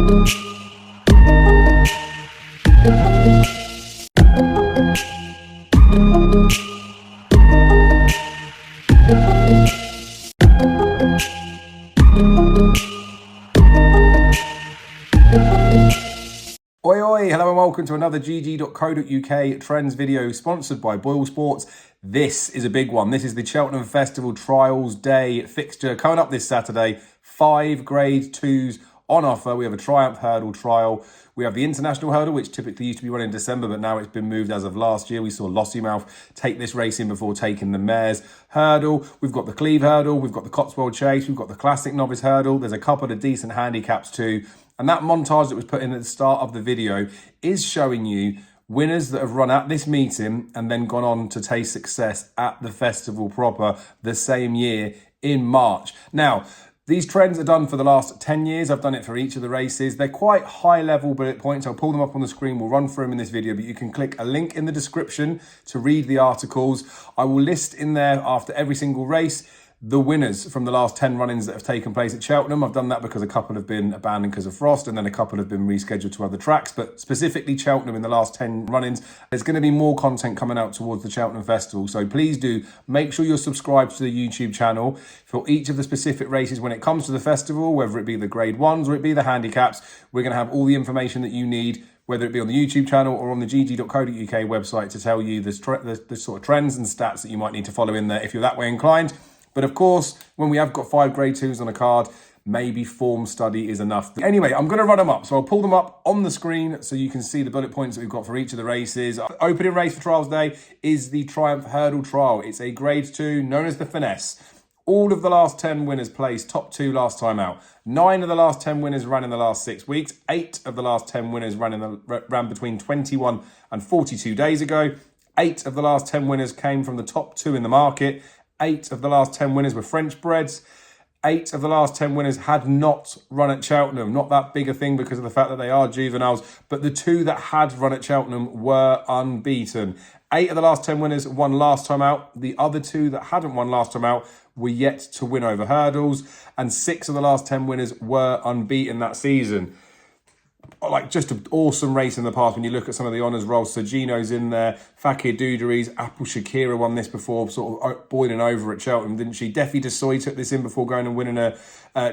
Oi oi, hello and welcome to another GG.CO.UK trends video sponsored by Boyle Sports. This is a big one. This is the Cheltenham Festival Trials Day fixture coming up this Saturday. 5 Grade 2s on offer. We have a Triumph Hurdle trial. We have the International Hurdle, which typically used to be run in December, but now it's been moved as of last year. We saw Lossiemouth take this race in before taking the Mares Hurdle. We've got the Cleeve Hurdle. We've got the Cotswold Chase. We've got the Classic Novice Hurdle. There's a couple of decent handicaps too. And that montage that was put in at the start of the video is showing you winners that have run at this meeting and then gone on to taste success at the festival proper the same year in March. Now, these trends are done for the last 10 years. I've done it for each of the races. They're quite high level bullet points. I'll pull them up on the screen. We'll run through them in this video, but you can click a link in the description to read the articles. I will list in there after every single race the winners from the last 10 run-ins that have taken place at Cheltenham. I've done that because a couple have been abandoned because of frost and then a couple have been rescheduled to other tracks, but specifically Cheltenham in the last 10 run-ins. There's going to be more content coming out towards the Cheltenham Festival, so please do make sure you're subscribed to the YouTube channel for each of the specific races when it comes to the festival, whether it be the grade 1s or it be the handicaps. We're going to have all the information that you need, whether it be on the YouTube channel or on the GG.CO.UK website, to tell you the sort of trends and stats that you might need to follow in there if you're that way inclined. But of course, when we have got 5 grade 2s on a card, maybe form study is enough. Anyway, I'm going to run them up. So I'll pull them up on the screen so you can see the bullet points that we've got for each of the races. Opening race for Trials Day is the Triumph Hurdle Trial. It's a grade 2 known as the Finesse. All of the last 10 winners placed top 2 last time out. 9 of the last 10 winners ran in the last 6 weeks. 8 of the last 10 winners ran between 21 and 42 days ago. 8 of the last 10 winners came from the top 2 in the market. 8 of the last 10 winners were French breds. 8 of the last 10 winners had not run at Cheltenham. Not that big a thing because of the fact that they are juveniles, but the 2 that had run at Cheltenham were unbeaten. 8 of the last 10 winners won last time out. The other 2 that hadn't won last time out were yet to win over hurdles, and 6 of the last 10 winners were unbeaten that season. Like, just an awesome race in the past when you look at some of the honours rolls. So Gino's in there, Fakir Duderies, Apple Shakira won this before, sort of boiling over at Cheltenham, didn't she? Defi Desoy took this in before going and winning a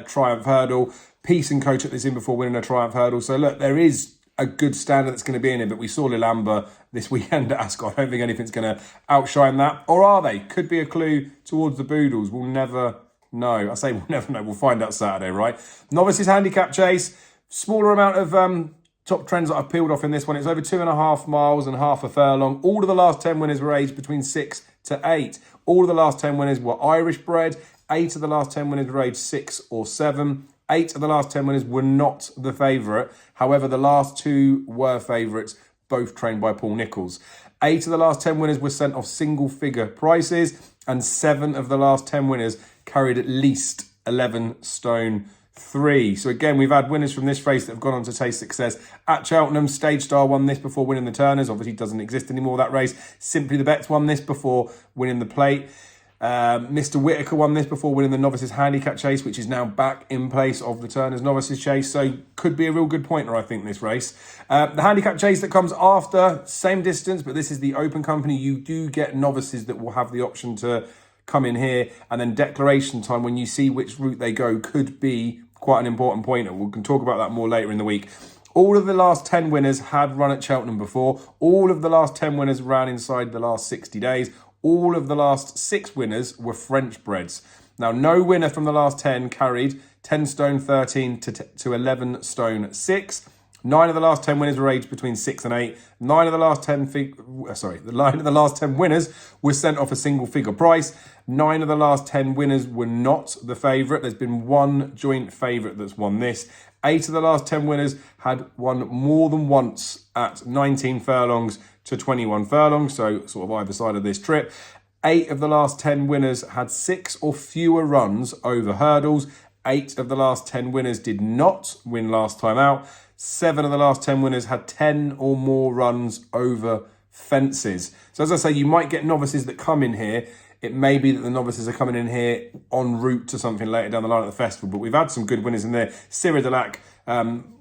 Triumph Hurdle. Peace and Co took this in before winning a Triumph Hurdle. So look, there is a good standard that's going to be in it, but we saw Lilamba this weekend at Ascot. I don't think anything's going to outshine that. Or are they? Could be a clue towards the Boodles. We'll never know. I say we'll never know. We'll find out Saturday, right? Novices Handicap Chase. Smaller amount of top trends that I've peeled off in this one. It's over 2.5 miles and half a furlong. All of the last 10 winners were aged between 6 to 8. All of the last 10 winners were Irish bred. 8 of the last 10 winners were aged 6 or 7. 8 of the last 10 winners were not the favourite. However, the last 2 were favourites, both trained by Paul Nicholls. 8 of the last 10 winners were sent off single-figure prices, and 7 of the last 10 winners carried at least 11 stone 3. So again, we've had winners from this race that have gone on to taste success at Cheltenham. Stage Star won this before winning the Turners. Obviously doesn't exist anymore, that race. Simply the Bets won this before winning the Plate. Mr. Whitaker won this before winning the Novices Handicap Chase, which is now back in place of the Turners Novices Chase. So could be a real good pointer, I think, this race. The Handicap Chase that comes after, same distance, but this is the Open Company. You do get novices that will have the option to come in here, and then declaration time, when you see which route they go, could be quite an important pointer. We can talk about that more later in the week. All of the last 10 winners had run at Cheltenham before. All of the last 10 winners ran inside the last 60 days. All of the last 6 winners were French breds. Now, no winner from the last 10 carried 10 stone 13 to 11 stone 6. 9 of the last 10 winners were aged between 6 and 8. 9 of the last 10 winners were sent off a single figure price. 9 of the last 10 winners were not the favourite. There's been 1 joint favourite that's won this. 8 of the last 10 winners had won more than once at 19 furlongs to 21 furlongs, so sort of either side of this trip. 8 of the last 10 winners had 6 or fewer runs over hurdles. 8 of the last 10 winners did not win last time out. 7 of the last 10 winners had 10 or more runs over fences. So as I say, you might get novices that come in here It may be that the novices are coming in here en route to something later down the line at the festival, but we've had some good winners in there. Cyril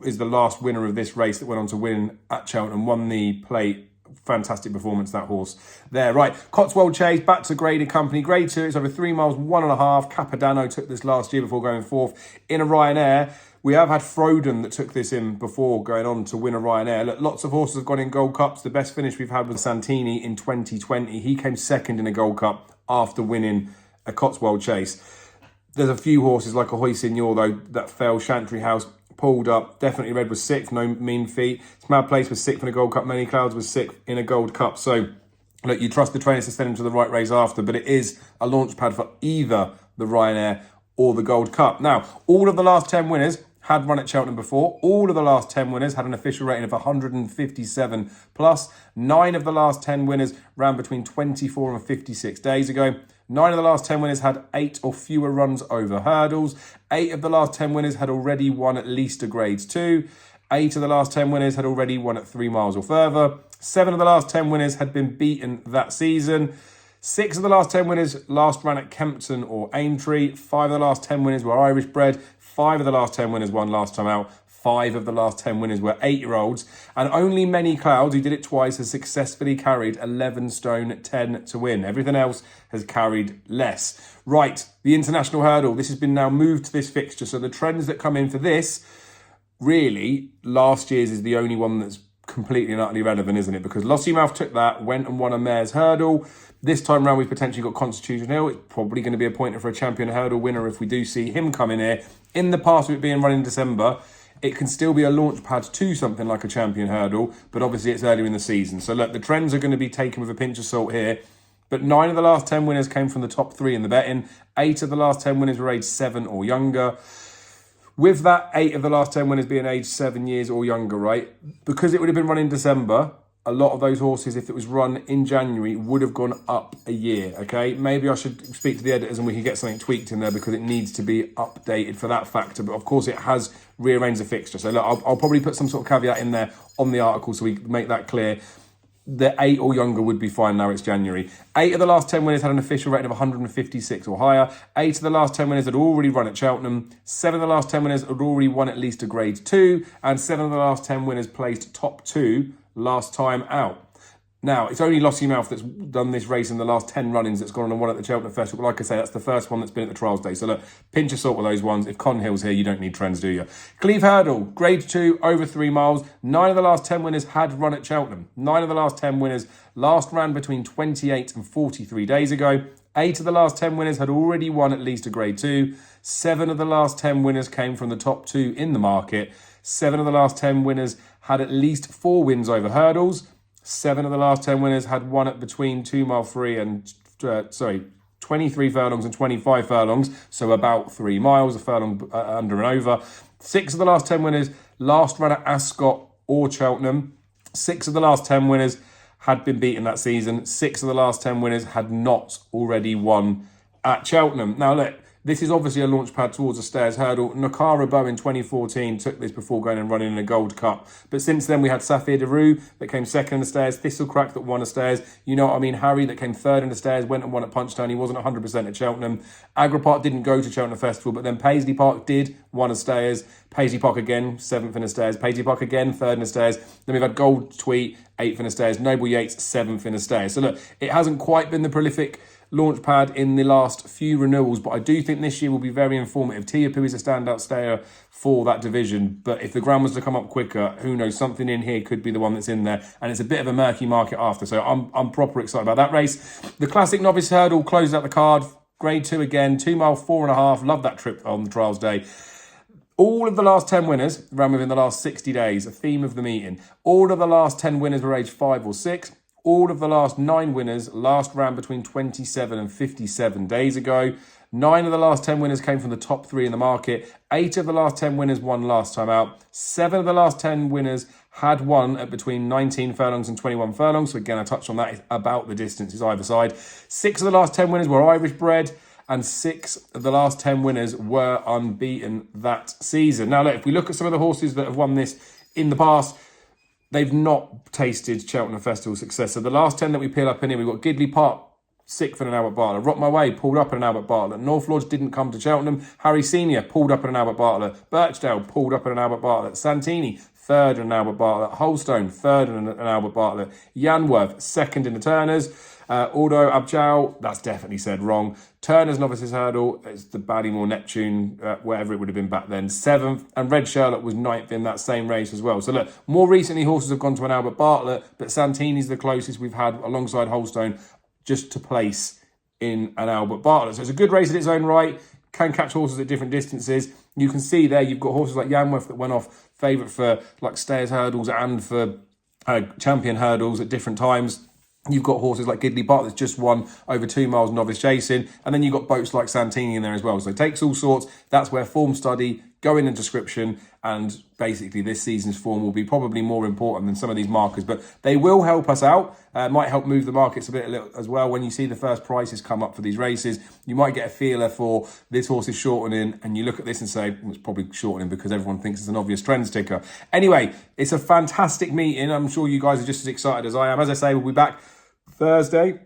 is the last winner of this race that went on to win at Cheltenham, won the plate. Fantastic performance, that horse there. Right, Cotswold Chase, back to graded company. Grade 2, it's over 3 miles, 1.5. Capodanno took this last year before going fourth in a Ryanair. We have had Froden that took this in before going on to win a Ryanair. Look, lots of horses have gone in Gold Cups. The best finish we've had was Santini in 2020. He came second in a Gold Cup after winning a Cotswold Chase. There's a few horses like a Hoy Signor, though, that fell. Chantry House pulled up. Definitely Red was sixth, no mean feat. Mad Place was sixth in a Gold Cup. Many Clouds was sixth in a Gold Cup. So, look, you trust the trainers to send him to the right race after, but it is a launch pad for either the Ryanair or the Gold Cup. Now, all of the last 10 winners had run at Cheltenham before. All of the last 10 winners had an official rating of 157 plus. 9 of the last 10 winners ran between 24 and 56 days ago. 9 of the last 10 winners had 8 or fewer runs over hurdles. 8 of the last 10 winners had already won at least a grade 2. 8 of the last 10 winners had already won at 3 miles or further. 7 of the last 10 winners had been beaten that season. 6 of the last 10 winners last ran at Kempton or Aintree. 5 of the last 10 winners were Irish bred. 5 of the last 10 winners won last time out. 5 of the last 10 winners were 8-year-olds. And only Many Clouds, who did it twice, has successfully carried 11 stone 10 to win. Everything else has carried less. Right, the international hurdle. This has been now moved to this fixture. So the trends that come in for this, really, last year's is the only one that's completely and utterly relevant, isn't it? Because Lossiemouth took that, went and won a mare's hurdle. This time round, we've potentially got Constitution Hill. It's probably going to be a pointer for a champion hurdle winner if we do see him come in here. In the past, with it being run in December, it can still be a launch pad to something like a champion hurdle, but obviously it's earlier in the season. So look, the trends are going to be taken with a pinch of salt here. But 9 of the last 10 winners came from the top 3 in the betting. 8 of the last 10 winners were aged 7 or younger. With that, 8 of the last 10 winners being aged 7 years or younger, right? Because it would have been run in December, a lot of those horses, if it was run in January, would have gone up a year, okay? Maybe I should speak to the editors and we can get something tweaked in there because it needs to be updated for that factor. But of course, it has rearranged the fixture. So look, I'll probably put some sort of caveat in there on the article so we make that clear. The 8 or younger would be fine now it's January. 8 of the last 10 winners had an official rating of 156 or higher. 8 of the last 10 winners had already run at Cheltenham. 7 of the last 10 winners had already won at least a grade 2. And 7 of the last 10 winners placed top 2 last time out. Now, it's only Lossiemouth that's done this race in the last 10 run-ins that's gone on and won at the Cheltenham Festival. But like I say, that's the first one that's been at the trials day. So look, pinch of salt with those ones. If Con Hill's here, you don't need trends, do you? Cleeve Hurdle, grade 2, over 3 miles. 9 of the last 10 winners had run at Cheltenham. 9 of the last 10 winners last ran between 28 and 43 days ago. 8 of the last 10 winners had already won at least a grade 2. 7 of the last 10 winners came from the top 2 in the market. 7 of the last 10 winners had at least 4 wins over hurdles. 7 of the last 10 winners had won at between 2 mile free and, 23 furlongs and 25 furlongs. So about 3 miles, a furlong under and over. 6 of the last 10 winners last ran at Ascot or Cheltenham. 6 of the last 10 winners had been beaten that season. 6 of the last 10 winners had not already won at Cheltenham. Now, look, this is obviously a launch pad towards a stairs hurdle. Nakara Bow in 2014 took this before going and running in a Gold Cup. But since then, we had Saphir de Rue that came second in the stairs, Thistlecrack that won a stairs. You know what I mean? Harry that came third in the stairs, went and won at Punchtown. He wasn't 100% at Cheltenham. Agra Park didn't go to Cheltenham Festival, but then Paisley Park did, won a stairs. Paisley Park again, 7th in the stairs. Paisley Park again, 3rd in the stairs. Then we've had Gold Tweet, 8th in the stairs. Noble Yates, 7th in the stairs. So look, it hasn't quite been the prolific launch pad in the last few renewals, but I do think this year will be very informative. Tiapu is a standout stayer for that division, but if the ground was to come up quicker, who knows, something in here could be the one that's in there, and it's a bit of a murky market after, so I'm proper excited about that race. The Classic Novice Hurdle closed out the card, grade 2 again, 2 mile 4.5, love that trip on the trials day. All of the last 10 winners ran within the last 60 days, a theme of the meeting. All of the last 10 winners were aged 5 or 6. All of the last 9 winners last ran between 27 and 57 days ago. 9 of the last 10 winners came from the top 3 in the market. 8 of the last 10 winners won last time out. 7 of the last 10 winners had won at between 19 furlongs and 21 furlongs. So again, I touched on that. It's about the distances either side. 6 of the last 10 winners were Irish bred, and 6 of the last 10 winners were unbeaten that season. Now, look, if we look at some of the horses that have won this in the past, they've not tasted Cheltenham Festival success. So the last 10 that we peel up in here, we've got Gidley Park 6th in an Albert Bartlett. Rock My Way pulled up in an Albert Bartlett. North Lodge didn't come to Cheltenham. Harry Senior pulled up in an Albert Bartlett. Birchdale pulled up in an Albert Bartlett. Santini 3rd in an Albert Bartlett. Holstone 3rd in an Albert Bartlett. Yanworth 2nd in the Turners. Aldo Abjal, that's definitely said wrong. Turner's Novices Hurdle, it's the Ballymore Neptune, whatever it would have been back then, 7th. And Red Sherlock was 9th in that same race as well. So look, more recently horses have gone to an Albert Bartlett, but Santini's the closest we've had alongside Holstone just to place in an Albert Bartlett. So it's a good race in its own right, can catch horses at different distances. You can see there you've got horses like Yanworth that went off favourite for like Stayers Hurdles and for Champion Hurdles at different times. You've got horses like Gidley Bart that's just won over 2 miles novice chasing. And then you've got boats like Santini in there as well. So it takes all sorts. That's where form study, go in the description. And basically this season's form will be probably more important than some of these markers. But they will help us out. Might help move the markets a bit as well. When you see the first prices come up for these races, you might get a feeler for this horse is shortening. And you look at this and say, well, it's probably shortening because everyone thinks it's an obvious trend sticker. Anyway, it's a fantastic meeting. I'm sure you guys are just as excited as I am. As I say, we'll be back Thursday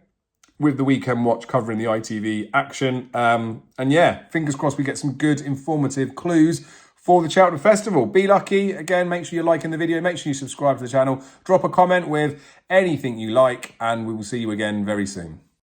with the Weekend Watch covering the ITV action. And yeah, fingers crossed we get some good informative clues for the Cheltenham Festival. Be lucky. Again, make sure you're liking the video. Make sure you subscribe to the channel. Drop a comment with anything you like, and we will see you again very soon.